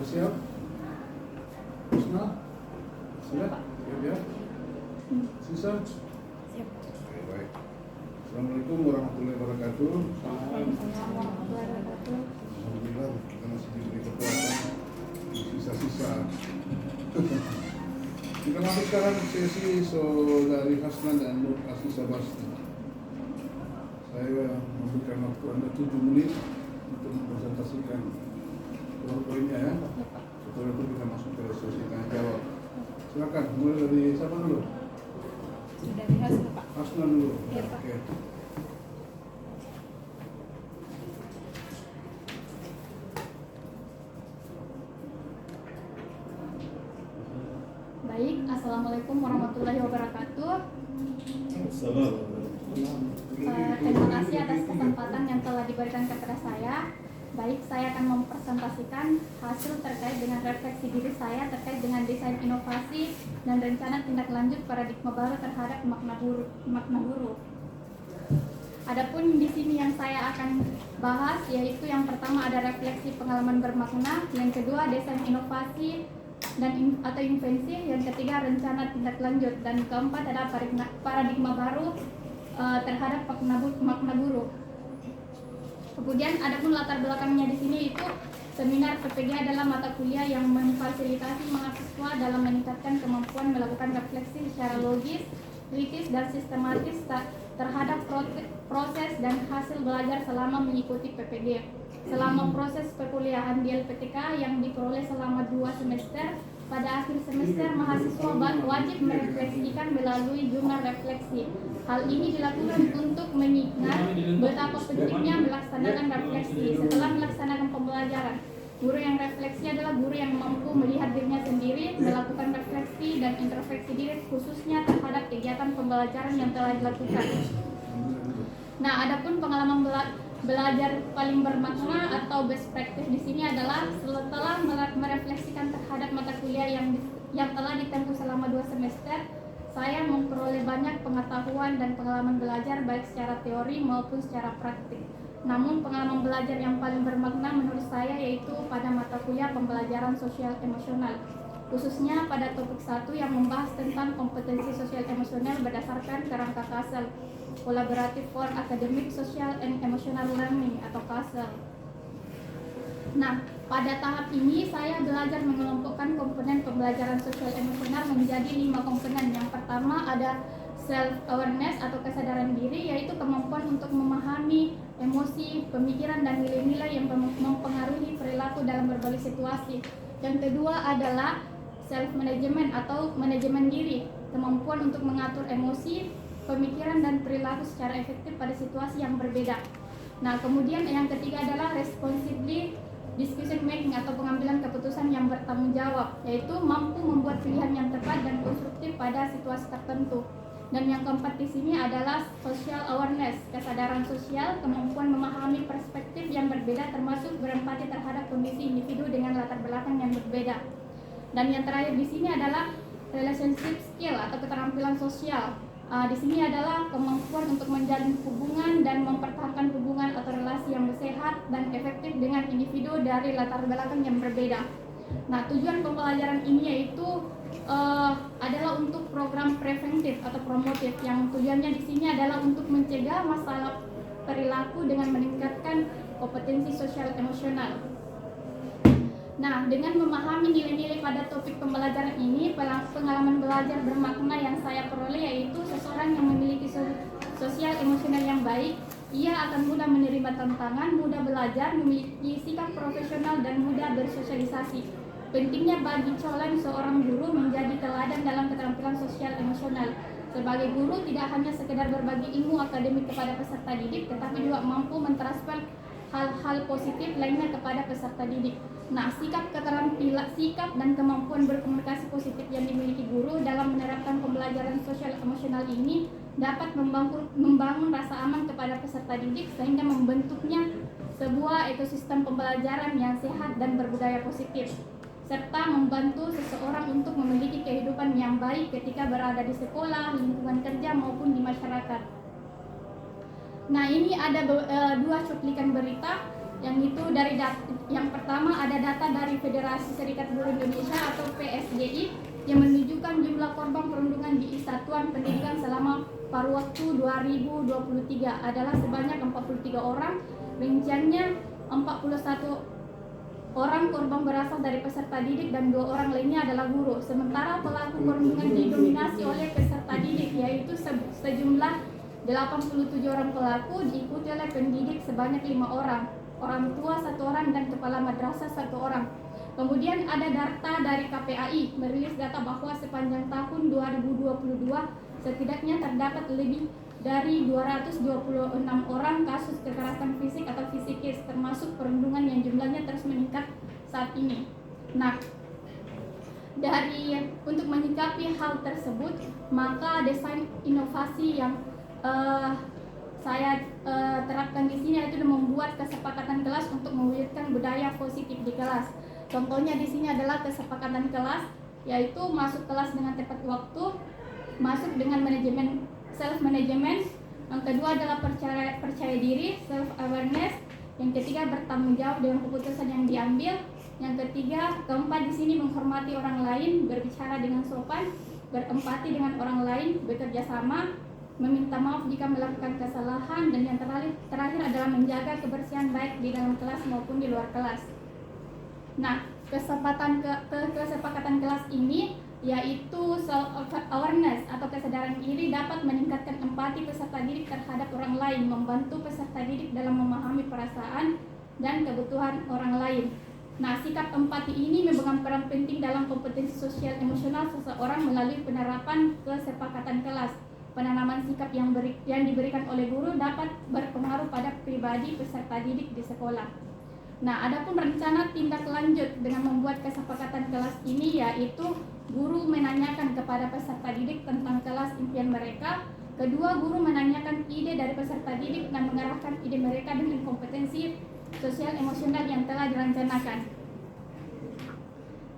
Siap? Husna? Siap? Ya. Sisa? Siap. Oke, baik. Assalamualaikum warahmatullahi wabarakatuh. Waalaikumsalam warahmatullahi wabarakatuh. Alhamdulillah kita masih diberi kekuatan di sisa-sisa. Kita masuk sekarang sesi saudari Hasna dan Nur Asisa Basti. Saya memberikan waktu Anda 7 menit untuk mempresentasikan poin-poinnya ya. Setelah itu kita masuk ke sesi tanya jawab. Silakan, mulai dari siapa dulu? Dari Hasna, Pak. Hasna dulu. Iya, Pak. Oke. Baik, Assalamualaikum warahmatullahi wabarakatuh. Terima kasih atas kesempatan yang telah diberikan kepada saya. Baik, saya akan mempresentasikan hasil terkait dengan refleksi diri saya terkait dengan desain inovasi dan rencana tindak lanjut paradigma baru terhadap makna guru. Adapun di sini yang saya akan bahas yaitu yang pertama ada refleksi pengalaman bermakna, yang kedua desain inovasi dan atau invensi, yang ketiga rencana tindak lanjut, dan keempat ada paradigma baru terhadap makna guru. Kemudian adapun latar belakangnya di sini itu seminar PPG adalah mata kuliah yang memfasilitasi mahasiswa dalam meningkatkan kemampuan melakukan refleksi secara logis, kritis dan sistematis terhadap proses dan hasil belajar selama mengikuti PPG. Selama proses perkuliahan di LPTK yang diperoleh selama 2 semester, pada akhir semester mahasiswa wajib merefleksikan melalui jurnal refleksi. Hal ini dilakukan untuk mengingat betapa pentingnya melaksanakan refleksi setelah melaksanakan pembelajaran. Guru yang refleksi adalah guru yang mampu melihat dirinya sendiri, melakukan refleksi dan introspeksi diri khususnya terhadap kegiatan pembelajaran yang telah dilakukan. Nah, adapun pengalaman belajar paling bermakna atau best practice di sini adalah setelah merefleksikan terhadap mata kuliah yang telah ditempuh selama 2 semester, saya memperoleh banyak pengetahuan dan pengalaman belajar baik secara teori maupun secara praktik. Namun pengalaman belajar yang paling bermakna menurut saya yaitu pada mata kuliah pembelajaran sosial emosional, khususnya pada topik 1 yang membahas tentang kompetensi sosial emosional berdasarkan kerangka KASEL, Collaborative for Academic Social and Emotional Learning atau KASEL. Nah, pada tahap ini saya belajar mengelompokkan komponen pembelajaran sosial emosional menjadi 5 komponen. Yang pertama ada self awareness atau kesadaran diri, yaitu kemampuan untuk memahami emosi, pemikiran dan nilai-nilai yang mempengaruhi perilaku dalam berbagai situasi. Yang kedua adalah self management atau manajemen diri, kemampuan untuk mengatur emosi, pemikiran dan perilaku secara efektif pada situasi yang berbeda. Nah, kemudian yang ketiga adalah responsibly decision making atau pengambilan keputusan yang bertanggung jawab, yaitu mampu membuat pilihan yang tepat dan konstruktif pada situasi tertentu. Dan yang keempat di sini adalah social awareness, kesadaran sosial, kemampuan memahami perspektif yang berbeda termasuk berempati terhadap kondisi individu dengan latar belakang yang berbeda. Dan yang terakhir di sini adalah relationship skill atau keterampilan sosial. Di sini adalah kemampuan untuk menjalin hubungan dan mempertahankan hubungan atau relasi yang sehat dan efektif dengan individu dari latar belakang yang berbeda. Nah, tujuan pembelajaran ini yaitu adalah untuk program preventif atau promotif, yang tujuannya di sini adalah untuk mencegah masalah perilaku dengan meningkatkan kompetensi sosial emosional. Nah, dengan memahami nilai-nilai pada topik pembelajaran ini, pengalaman belajar bermakna yang saya peroleh yaitu seseorang yang memiliki sosial emosional yang baik, ia akan mudah menerima tantangan, mudah belajar, memiliki sikap profesional dan mudah bersosialisasi. Pentingnya bagi calon seorang guru menjadi teladan dalam keterampilan sosial emosional. Sebagai guru tidak hanya sekedar berbagi ilmu akademik kepada peserta didik, tetapi juga mampu mentransfer hal-hal positif lainnya kepada peserta didik. Nah, sikap dan kemampuan berkomunikasi positif yang dimiliki guru dalam menerapkan pembelajaran sosial emosional ini dapat membangun rasa aman kepada peserta didik sehingga membentuknya sebuah ekosistem pembelajaran yang sehat dan berbudaya positif, serta membantu seseorang untuk memiliki kehidupan yang baik ketika berada di sekolah, lingkungan kerja maupun di masyarakat. Nah, ini ada 2 cuplikan berita yang itu yang pertama ada data dari Federasi Serikat Guru Indonesia atau PSGI yang menunjukkan jumlah korban perundungan di satuan pendidikan selama paruh waktu 2023 adalah sebanyak 43 orang. Rinciannya 41 orang korban berasal dari peserta didik dan 2 orang lainnya adalah guru. Sementara pelaku perundungan didominasi oleh peserta didik, yaitu sejumlah 87 orang pelaku, diikuti oleh pendidik sebanyak 5 orang, orang tua 1 orang, dan kepala madrasah 1 orang. Kemudian ada data dari KPAI merilis data bahwa sepanjang tahun 2022 setidaknya terdapat lebih dari 226 orang kasus kekerasan fisik atau fisikis, termasuk perundungan yang jumlahnya terus meningkat saat ini. Nah, untuk menyikapi hal tersebut, maka desain inovasi yang saya terapkan di sini yaitu membuat kesepakatan kelas untuk mewujudkan budaya positif di kelas. Contohnya di sini adalah kesepakatan kelas, yaitu masuk kelas dengan tepat waktu, masuk dengan manajemen self management. Yang kedua adalah percaya diri, self awareness. Yang ketiga bertanggung jawab dengan keputusan yang diambil. Yang keempat di sini menghormati orang lain, berbicara dengan sopan, berempati dengan orang lain, bekerja sama, meminta maaf jika melakukan kesalahan, dan yang terakhir adalah menjaga kebersihan baik di dalam kelas maupun di luar kelas. Nah, kesepakatan kelas ini yaitu self-awareness atau kesadaran diri dapat meningkatkan empati peserta didik terhadap orang lain, membantu peserta didik dalam memahami perasaan dan kebutuhan orang lain. Nah, sikap empati ini memegang peran penting dalam kompetensi sosial emosional seseorang melalui penerapan kesepakatan kelas. Penanaman sikap yang diberikan oleh guru dapat berpengaruh pada pribadi peserta didik di sekolah. Nah, adapun rencana tindak lanjut dengan membuat kesepakatan kelas ini yaitu guru menanyakan kepada peserta didik tentang kelas impian mereka. Kedua, guru menanyakan ide dari peserta didik dan mengarahkan ide mereka dengan kompetensi sosial emosional yang telah direncanakan.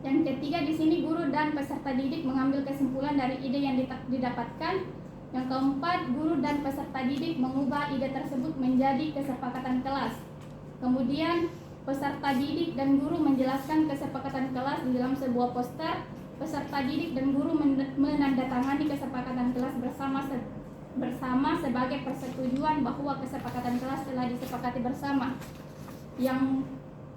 Yang ketiga, di sini guru dan peserta didik mengambil kesimpulan dari ide yang didapatkan. Yang keempat, guru dan peserta didik mengubah ide tersebut menjadi kesepakatan kelas. Kemudian, peserta didik dan guru menjelaskan kesepakatan kelas di dalam sebuah poster. Peserta didik dan guru menandatangani kesepakatan kelas bersama sebagai persetujuan bahwa kesepakatan kelas telah disepakati bersama. Yang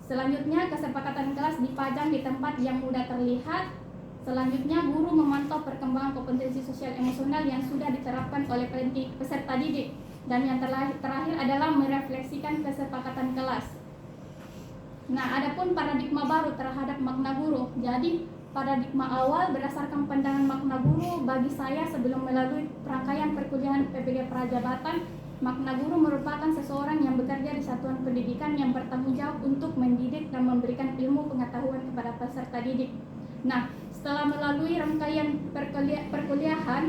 selanjutnya, kesepakatan kelas dipajang di tempat yang mudah terlihat. Selanjutnya, guru memantau perkembangan kompetensi sosial emosional yang sudah diterapkan oleh peserta didik. Dan yang terakhir adalah merefleksikan kesepakatan kelas. Nah, adapun paradigma baru terhadap makna guru. Jadi, paradigma awal berdasarkan pandangan makna guru bagi saya sebelum melalui rangkaian perkuliahan PPG Prajabatan, makna guru merupakan seseorang yang bekerja di satuan pendidikan yang bertanggung jawab untuk mendidik dan memberikan ilmu pengetahuan kepada peserta didik. Nah, setelah melalui rangkaian perkuliahan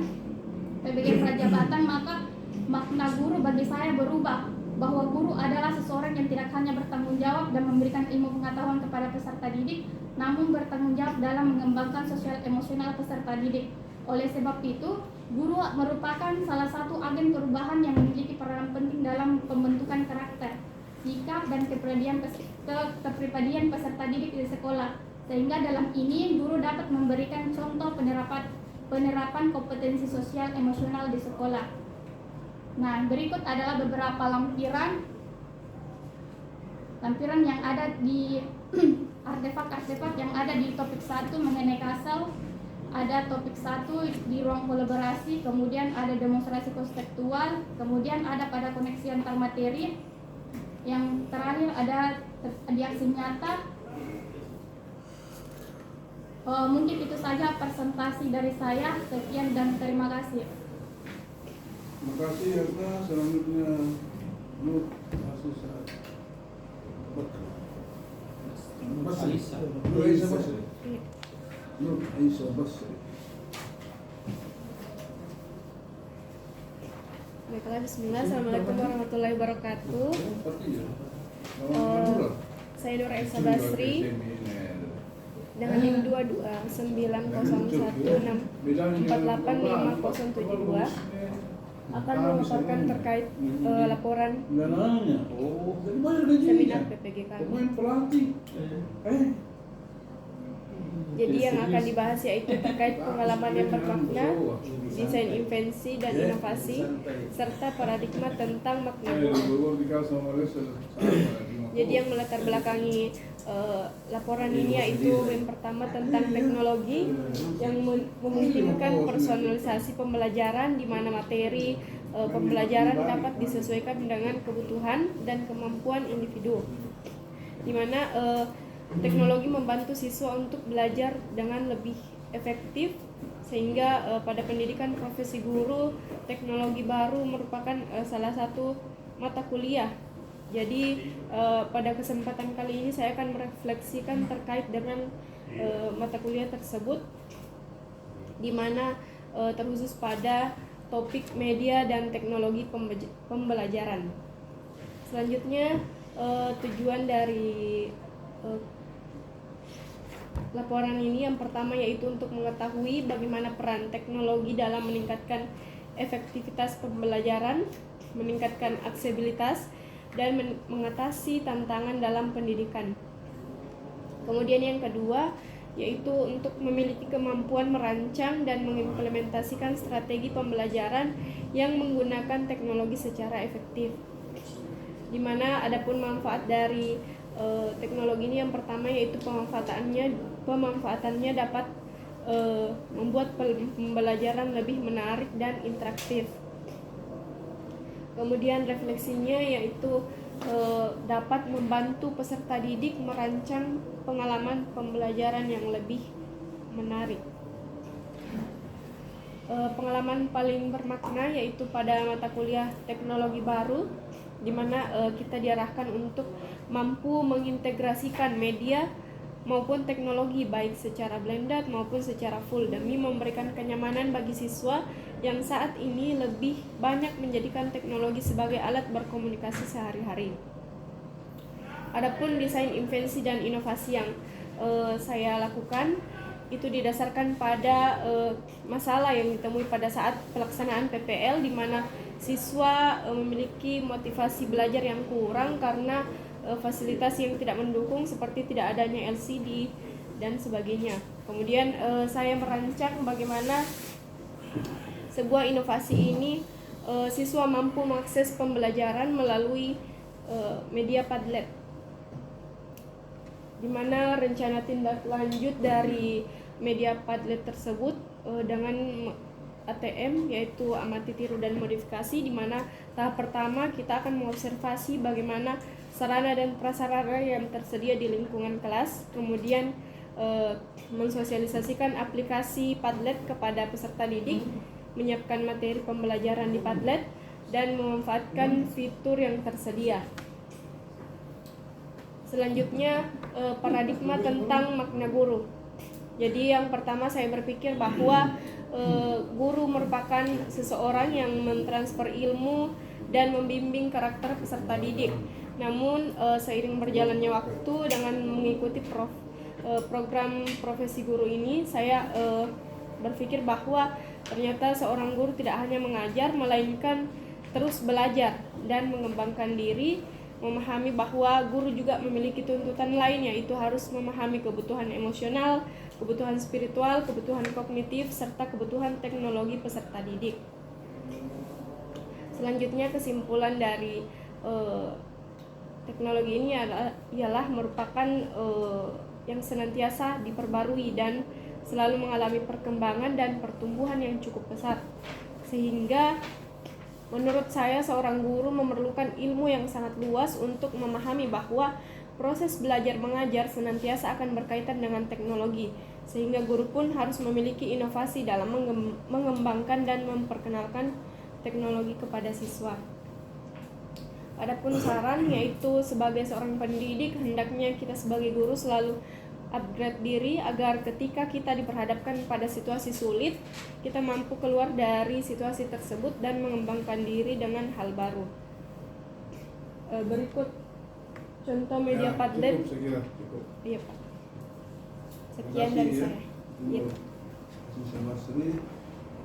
PPG Prajabatan, maka makna guru bagi saya berubah, bahwa guru adalah seseorang yang tidak hanya bertanggung jawab dan memberikan ilmu pengetahuan kepada peserta didik, namun bertanggung jawab dalam mengembangkan sosial emosional peserta didik. Oleh sebab itu, guru merupakan salah satu agen perubahan yang memiliki peranan penting dalam pembentukan karakter, sikap, dan kepribadian peserta didik di sekolah. Sehingga dalam ini, guru dapat memberikan contoh penerapan kompetensi sosial emosional di sekolah. Nah, berikut adalah beberapa lampiran yang ada di artefak-artefak yang ada di topik 1 mengenai Kasel. Ada topik 1 di ruang kolaborasi, kemudian ada demonstrasi konseptual, kemudian ada pada koneksi antar materi, yang terakhir ada di aksi nyata. Mungkin itu saja presentasi dari saya. Sekian dan terima kasih. Terima kasih Erna. Selanjutnya Nur Asisa Basri. Nur Aisyah Basri. Baiklah, bismillah. Assalamualaikum warahmatullahi wabarakatuh. Saya Nur Aisyah Basri dengan NIM 229016485572. akan memaparkan terkait laporan Dananya. Oh, jadi banyak gajinya. seminar PPG kami. Pemain pelatih. Jadi yang akan dibahas yaitu terkait pengalaman yang bermakna, desain invensi dan inovasi, serta paradigma tentang makna guru. Jadi yang melatar belakangi laporan ini yaitu yang pertama tentang teknologi yang memungkinkan personalisasi pembelajaran di mana materi pembelajaran dapat disesuaikan dengan kebutuhan dan kemampuan individu, di mana teknologi membantu siswa untuk belajar dengan lebih efektif sehingga pada pendidikan profesi guru teknologi baru merupakan salah satu mata kuliah. Jadi pada kesempatan kali ini saya akan merefleksikan terkait dengan mata kuliah tersebut, di mana terkhusus pada topik media dan teknologi pembelajaran. Selanjutnya tujuan dari laporan ini yang pertama yaitu untuk mengetahui bagaimana peran teknologi dalam meningkatkan efektivitas pembelajaran, meningkatkan aksesibilitas, dan mengatasi tantangan dalam pendidikan. Kemudian yang kedua yaitu untuk memiliki kemampuan merancang dan mengimplementasikan strategi pembelajaran yang menggunakan teknologi secara efektif. Di mana adapun manfaat dari teknologi ini yang pertama yaitu pemanfaatannya dapat membuat pembelajaran lebih menarik dan interaktif. Kemudian refleksinya yaitu dapat membantu peserta didik merancang pengalaman pembelajaran yang lebih menarik. Pengalaman paling bermakna yaitu pada mata kuliah teknologi baru, di mana kita diarahkan untuk mampu mengintegrasikan media maupun teknologi baik secara blended maupun secara full demi memberikan kenyamanan bagi siswa yang saat ini lebih banyak menjadikan teknologi sebagai alat berkomunikasi sehari-hari. Adapun desain invensi dan inovasi yang saya lakukan itu didasarkan pada masalah yang ditemui pada saat pelaksanaan PPL, di mana siswa memiliki motivasi belajar yang kurang karena fasilitas yang tidak mendukung seperti tidak adanya LCD dan sebagainya. Kemudian saya merancang bagaimana sebuah inovasi ini siswa mampu mengakses pembelajaran melalui media Padlet, di mana rencana tindak lanjut dari media Padlet tersebut dengan ATM yaitu amati, tiru, dan modifikasi, di mana tahap pertama kita akan mengobservasi bagaimana sarana dan prasarana yang tersedia di lingkungan kelas, kemudian mensosialisasikan aplikasi Padlet kepada peserta didik, menyiapkan materi pembelajaran di Padlet, dan memanfaatkan fitur yang tersedia. Selanjutnya paradigma tentang makna guru. Jadi yang pertama saya berpikir bahwa guru merupakan seseorang yang mentransfer ilmu dan membimbing karakter peserta didik. Namun seiring berjalannya waktu dengan mengikuti program profesi guru ini, saya berpikir bahwa ternyata seorang guru tidak hanya mengajar, melainkan terus belajar dan mengembangkan diri, memahami bahwa guru juga memiliki tuntutan lain, yaitu harus memahami kebutuhan emosional, kebutuhan spiritual, kebutuhan kognitif, serta kebutuhan teknologi peserta didik. Selanjutnya kesimpulan dari teknologi ini ialah merupakan yang senantiasa diperbarui dan selalu mengalami perkembangan dan pertumbuhan yang cukup pesat, sehingga menurut saya seorang guru memerlukan ilmu yang sangat luas untuk memahami bahwa proses belajar mengajar senantiasa akan berkaitan dengan teknologi, sehingga guru pun harus memiliki inovasi dalam mengembangkan dan memperkenalkan teknologi kepada siswa. Adapun saran yaitu sebagai seorang pendidik, hendaknya kita sebagai guru selalu upgrade diri agar ketika kita diperhadapkan pada situasi sulit, kita mampu keluar dari situasi tersebut dan mengembangkan diri dengan hal baru. Berikut contoh media Padlet. Cukup, saya kira cukup. Iya Pak. Sekian dari saya. Iya.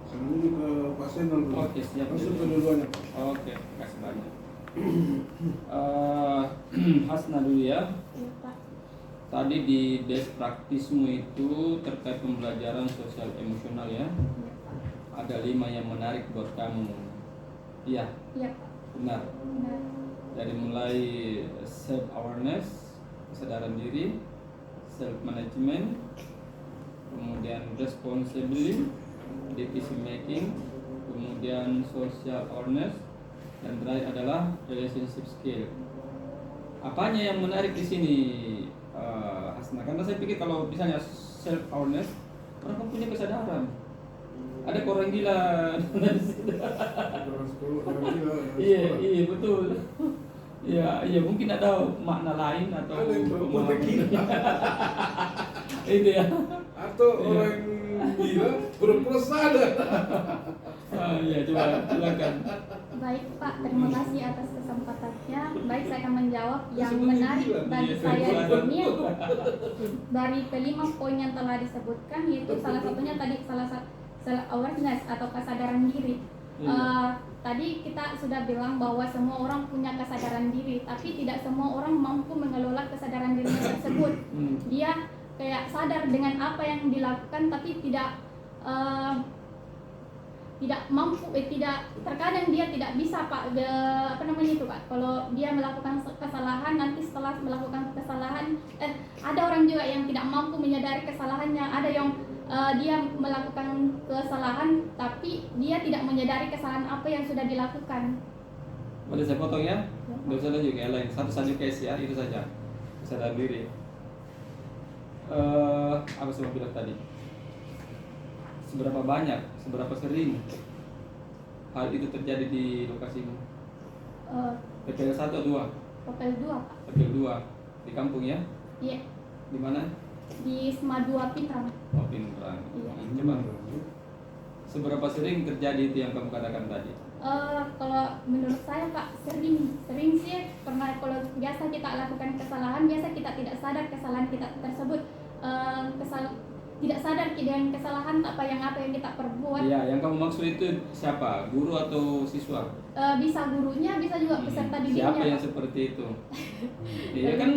Saya Ini ke Pak Senol dulu. Oke, siap. Langsung kedua-duanya. Oke, kasih banyak. Hasna dulu ya. Iya, Pak. Tadi di best praktismu itu terkait pembelajaran sosial emosional ya. Iya, Pak. Ada 5 yang menarik buat kamu. Iya, Iya, Pak. benar. Benar. Dari mulai self awareness, kesadaran diri, self management, kemudian responsibility, decision making, kemudian social awareness, dan terakhir adalah relationship skill. Apanya yang menarik di sini, Hasna? Karena saya pikir kalau misalnya self awareness, orang kan punya kesadaran. Ada orang gila di situ. Orang sekolah, orang gila. Iya betul. Iya mungkin ada makna lain atau Ada yang berbuat gila. itu ya. Atau orang gila pura-pura sadar. Iya coba silakan. Baik Pak, terima kasih atas kesempatannya. Baik, saya akan menjawab yang Sebenarnya menarik gila. bagi Iya, saya di saya sini dari kelima poin yang telah disebutkan, yaitu salah satunya tadi self awareness atau kesadaran diri. Iya. Tadi kita sudah bilang bahwa semua orang punya kesadaran diri, tapi tidak semua orang mampu mengelola kesadaran dirinya tersebut. Dia kayak sadar dengan apa yang dilakukan, tapi tidak mampu, tidak, terkadang dia tidak bisa Pak, apa namanya itu Pak, kalau dia melakukan kesalahan, nanti setelah melakukan kesalahan ada orang juga yang tidak mampu menyadari kesalahannya, ada yang dia melakukan kesalahan tapi dia tidak menyadari kesalahan apa yang sudah dilakukan. Boleh saya potong ya? Nggak usah lanjut ya, lain satu saja case ya, itu saja kesadaran diri. Apa saya mau bilang tadi? Seberapa banyak, seberapa sering hal itu terjadi di lokasimu? PPL 1 atau 2? PPL 2 Pak. PPL 2 di kampung ya? Iya, Di mana? di SMA 2 Pinrang. Oh, Pinrang. Iya. Coba. Seberapa sering terjadi itu yang kamu katakan tadi? Kalau menurut saya Pak, sering sih. Pernah, kalau biasa kita lakukan kesalahan, biasa kita tidak sadar kesalahan kita tersebut, tidak sadar dengan kesalahan apa yang kita perbuat. Iya, yang kamu maksud itu siapa? Guru atau siswa? Bisa gurunya, bisa juga peserta didiknya. Siapa yang Pak. seperti itu? Iya kan,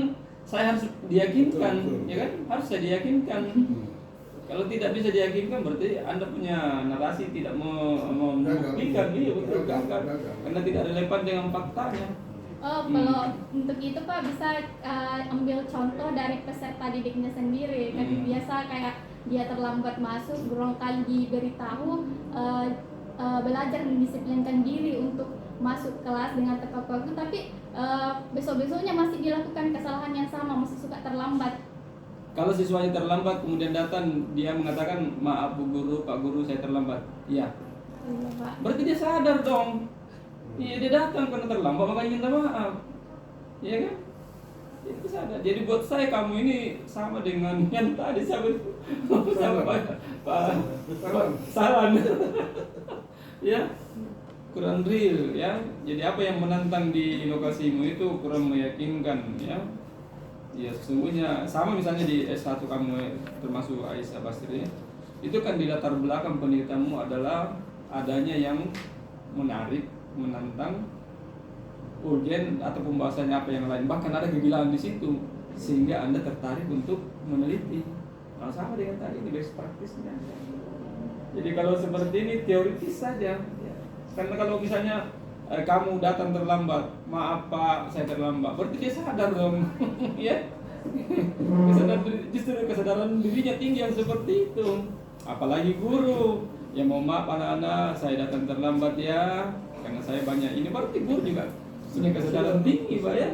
saya harus diyakinkan, Betul. ya kan? Harus saya diyakinkan. Kalau tidak bisa diyakinkan, berarti Anda punya narasi tidak membuktikan, iya betul, gagal. Karena tidak relevan dengan faktanya. Kalau untuk itu Pak, bisa ambil contoh dari peserta didiknya sendiri. Kan biasa kayak dia terlambat masuk, berulang kali diberitahu, belajar mendisiplinkan diri untuk masuk kelas dengan tepat waktu, tapi besok-besoknya masih dilakukan kesalahan yang sama, masih suka terlambat. Kalau siswanya terlambat kemudian datang, dia mengatakan, maaf Bu Guru, Pak Guru saya terlambat. Iya. Iya Pak. Berarti dia sadar dong. Iya, dia datang karena terlambat makanya minta maaf. Iya kan? Itu sadar. Jadi buat saya kamu ini sama dengan yang tadi sama Pak Saran. Ya. Kurang real ya. Jadi apa yang menantang di lokasimu itu kurang meyakinkan ya. Ya sesungguhnya sama misalnya di S1 kamu termasuk Aisyah Basri, itu kan di latar belakang penelitianmu adalah adanya yang menarik, menantang, urgen atau pembahasannya apa yang lain, bahkan ada kegilaan di situ sehingga Anda tertarik untuk meneliti. Nah, sama dengan tadi ini best practice-nya. Jadi kalau seperti ini teoritis saja. Karena kalau misalnya kamu datang terlambat, maaf Pak, saya terlambat. Berarti dia sadar dong, ya. Justru kesadaran dirinya tinggi yang seperti itu. Apalagi guru, ya mau maaf anak-anak, saya datang terlambat ya, karena saya banyak ini. Berarti guru juga punya kesadaran tinggi, Pak ya.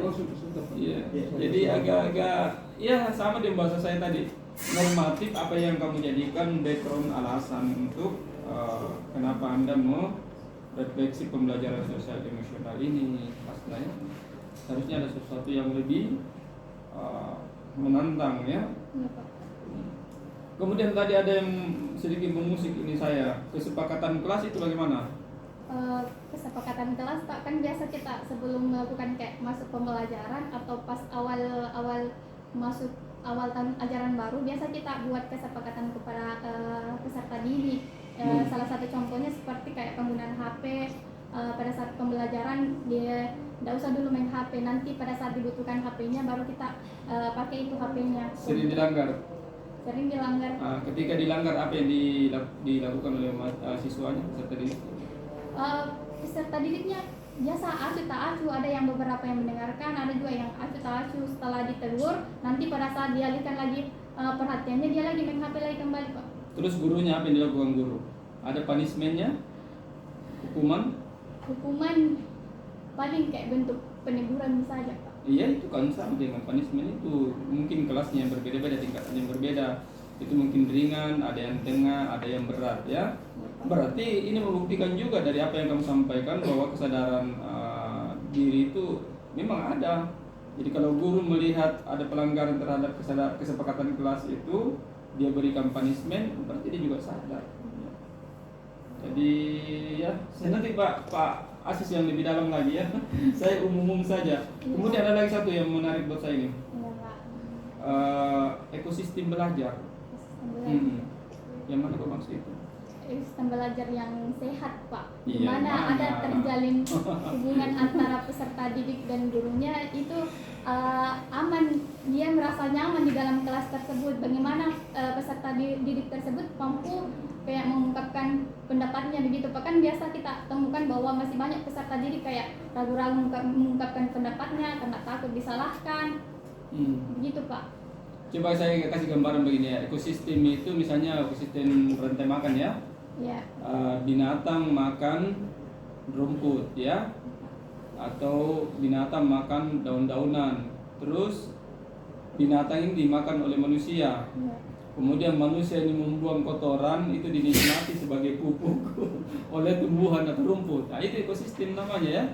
Iya. Jadi agak-agak, ya sama dengan bahasa saya tadi. Normatif apa yang kamu jadikan background alasan untuk kenapa Anda mau refleksi pembelajaran sosial emosional ini, pastinya harusnya ada sesuatu yang lebih menantang ya. Iya Pak. Kemudian tadi ada yang sedikit mengusik ini saya, kesepakatan kelas itu bagaimana? Kesepakatan kelas Pak, kan biasa kita sebelum melakukan kayak masuk pembelajaran atau pas awal tahun ajaran baru, biasa kita buat kesepakatan kepada peserta didik. Salah satu contohnya seperti kayak penggunaan HP. Pada saat pembelajaran dia tidak usah dulu main HP, nanti pada saat dibutuhkan HP-nya baru kita pakai itu HP-nya. Sering dilanggar. Sering dilanggar. Ketika dilanggar apa yang dilakukan oleh siswanya peserta didik? Peserta didiknya biasa acuh tak acuh, ada yang beberapa yang mendengarkan, ada juga yang acuh tak acuh. Setelah ditegur, nanti pada saat dialihkan lagi perhatiannya dia lagi main HP lagi kembali, Pak. Terus gurunya apa yang dilakukan guru? Ada punishment-nya? Hukuman paling kayak bentuk peneguran saja, Pak. Iya, itu kan sama dengan punishment itu. Mungkin kelasnya yang berbeda-beda, tingkatan yang berbeda. Itu mungkin ringan, ada yang tengah, ada yang berat ya. Berarti ini membuktikan juga dari apa yang kamu sampaikan bahwa kesadaran diri itu memang ada. Jadi kalau guru melihat ada pelanggaran terhadap kesepakatan kelas itu, dia berikan punishment, berarti dia juga sadar. Jadi ya, saya nanti Pak Asis yang lebih dalam lagi ya. Saya umum saja. Kemudian ada lagi satu yang menarik buat saya ini. Iya, Pak. Ekosistem belajar. Yang mana kok maksud itu? Sistem belajar yang sehat, Pak. Iya, Dimana mana? ada terjalin hubungan antara peserta didik dan gurunya itu aman, dia merasa nyaman di dalam kelas tersebut. Bagaimana peserta didik tersebut mampu kayak mengungkapkan pendapatnya begitu, Pak. Kan biasa kita temukan bahwa masih banyak peserta didik kayak ragu-ragu mengungkapkan pendapatnya karena takut disalahkan. Begitu, Pak. Coba saya kasih gambaran begini ya. Ekosistem itu misalnya ekosistem rantai makan ya. Ya. Binatang makan rumput ya, atau binatang makan daun-daunan. Terus binatang ini dimakan oleh manusia. Ya. Kemudian manusia ini membuang kotoran, itu dinikmati sebagai pupuk oleh tumbuhan atau rumput. Nah, itu ekosistem namanya ya.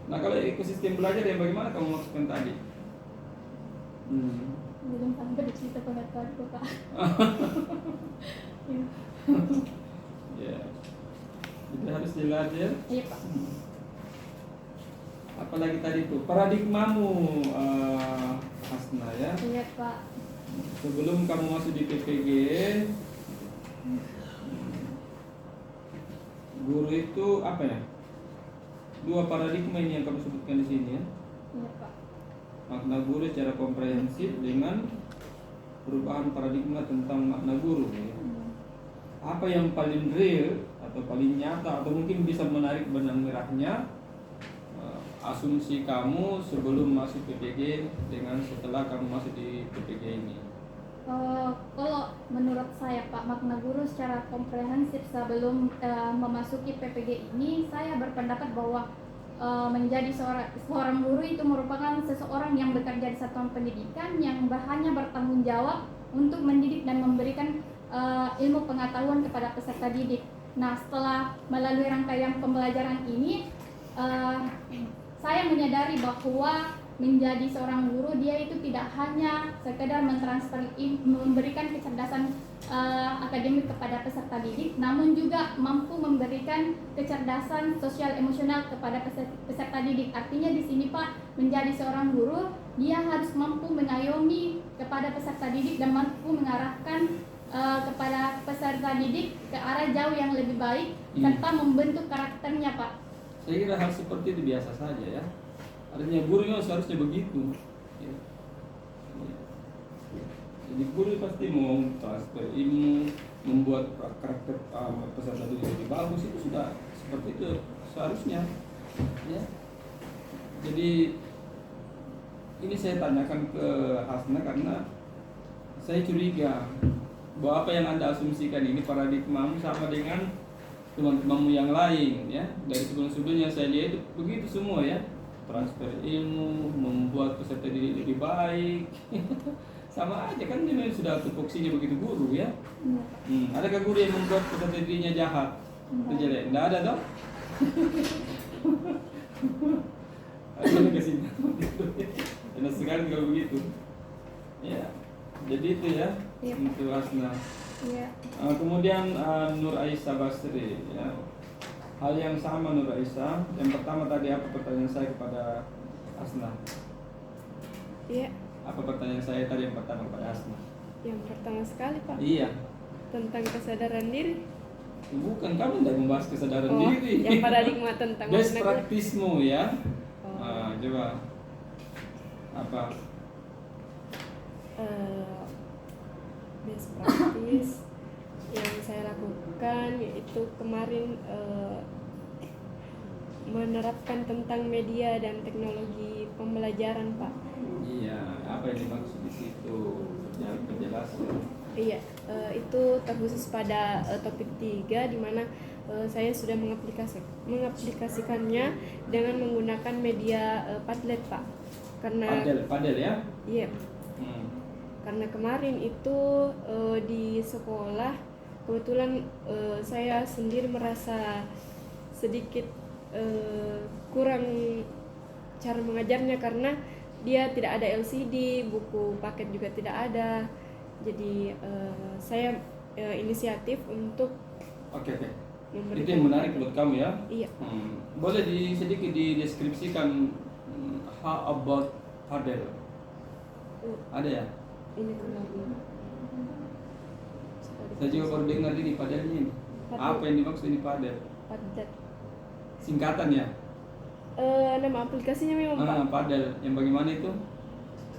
Nah, kalau ekosistem belajar yang bagaimana kamu maksudkan tadi? Belum sampai di situ pengetahuanku, Pak. Ya. Itu harus jelas ya. Iya, Pak. Apalagi tadi itu paradigmamu, Hasna ya. Iya, Pak. Sebelum kamu masuk di PPG, guru itu apa ya? Dua paradigma ini yang kamu sebutkan di sini ya. Iya, Pak. Makna guru secara komprehensif dengan perubahan paradigma tentang makna guru ya. Apa yang paling real atau paling nyata atau mungkin bisa menarik benang merahnya, asumsi kamu sebelum masuk PPG dengan setelah kamu masuk di PPG ini? Kalau menurut saya, Pak, makna guru secara komprehensif sebelum memasuki PPG ini, saya berpendapat bahwa menjadi seorang guru itu merupakan seseorang yang bekerja di satuan pendidikan yang hanya bertanggung jawab untuk mendidik dan memberikan ilmu pengetahuan kepada peserta didik. Nah, setelah melalui rangkaian pembelajaran ini, saya menyadari bahwa menjadi seorang guru dia itu tidak hanya sekedar memberikan kecerdasan akademik kepada peserta didik, namun juga mampu memberikan kecerdasan sosial emosional kepada peserta didik. Artinya di sini, Pak, menjadi seorang guru dia harus mampu mengayomi kepada peserta didik dan mampu mengarahkan kepada peserta didik ke arah jauh yang lebih baik serta membentuk karakternya, Pak. Saya kira hal seperti itu biasa saja ya. Artinya guru memang seharusnya begitu ya. Jadi guru pasti mau transfer ilmu, membuat karakter peserta didik lebih bagus, itu sudah seperti itu seharusnya ya. Jadi ini saya tanyakan ke Hasna karena saya curiga bahwa apa yang Anda asumsikan ini paradigmamu sama dengan teman-temanmu yang lain ya. Dari sebelum-sebelumnya saya lihat itu begitu semua ya. Transfer ilmu, membuat peserta didik lebih baik. Sama aja kan, dia sudah tupoksinya begitu guru ya. Adakah guru yang membuat peserta didiknya jahat? Itu jelek? Tidak ada dong? Ada kesini. Enak sekali kalau begitu ya. Jadi itu ya, Iya, untuk Hasna. Iya. Kemudian Nur Aisyah Basri ya. Hal yang sama Nur Aisyah. Yang pertama tadi apa pertanyaan saya kepada Hasna? Iya. Apa pertanyaan saya tadi yang pertama kepada Hasna? Yang pertama sekali, Pak. Iya. Tentang kesadaran diri. Bukan, kami tidak membahas kesadaran Oh, diri. yang paradigma tentang best makna- practice-mu ya. Oh. Nah, coba apa? Best practice yang saya lakukan yaitu kemarin menerapkan tentang media dan teknologi pembelajaran, Pak. Iya, apa yang dimaksud di situ? Jangan penjelasan. Iya, itu terkhusus pada topik 3 di mana saya sudah mengaplikasikannya dengan menggunakan media Padlet, Pak. Karena Padel ya? iya, Hmm. karena kemarin itu di sekolah kebetulan saya sendiri merasa sedikit kurang cara mengajarnya karena dia tidak ada LCD, buku paket juga tidak ada. Jadi saya inisiatif untuk Oke. Itu memberikan. yang menarik buat kamu ya? Iya. Boleh sedikit dideskripsikan how about padel? Ada ya? Ini kemarin. Saya juga baru dengar ini padelnya ini. Padel. Apa yang dimaksud ini padel? Padlet. Singkatan ya? Nama aplikasinya memang Pak. Padel. Yang bagaimana itu?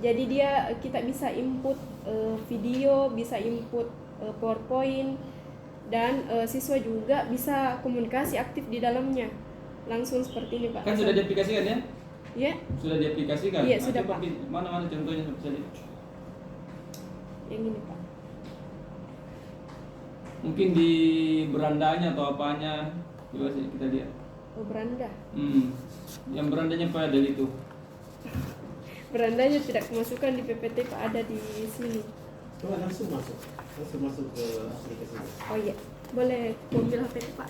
Jadi kita bisa input video, bisa input PowerPoint, dan siswa juga bisa komunikasi aktif di dalamnya. Langsung seperti ini, Pak. Kan sudah diaplikasikan ya? Ya, Sudah diaplikasikan? Iya, sudah, coba Pak. Mana contohnya saja? yang ini, Pak. Mungkin di berandanya atau apanya? Coba sih kita lihat. Oh, beranda. Yang berandanya padel itu. Berandanya tidak kemasukan di PPT, Pak, ada di sini. Coba langsung masuk ke aplikasi. Oh iya, boleh ambil HP, Pak.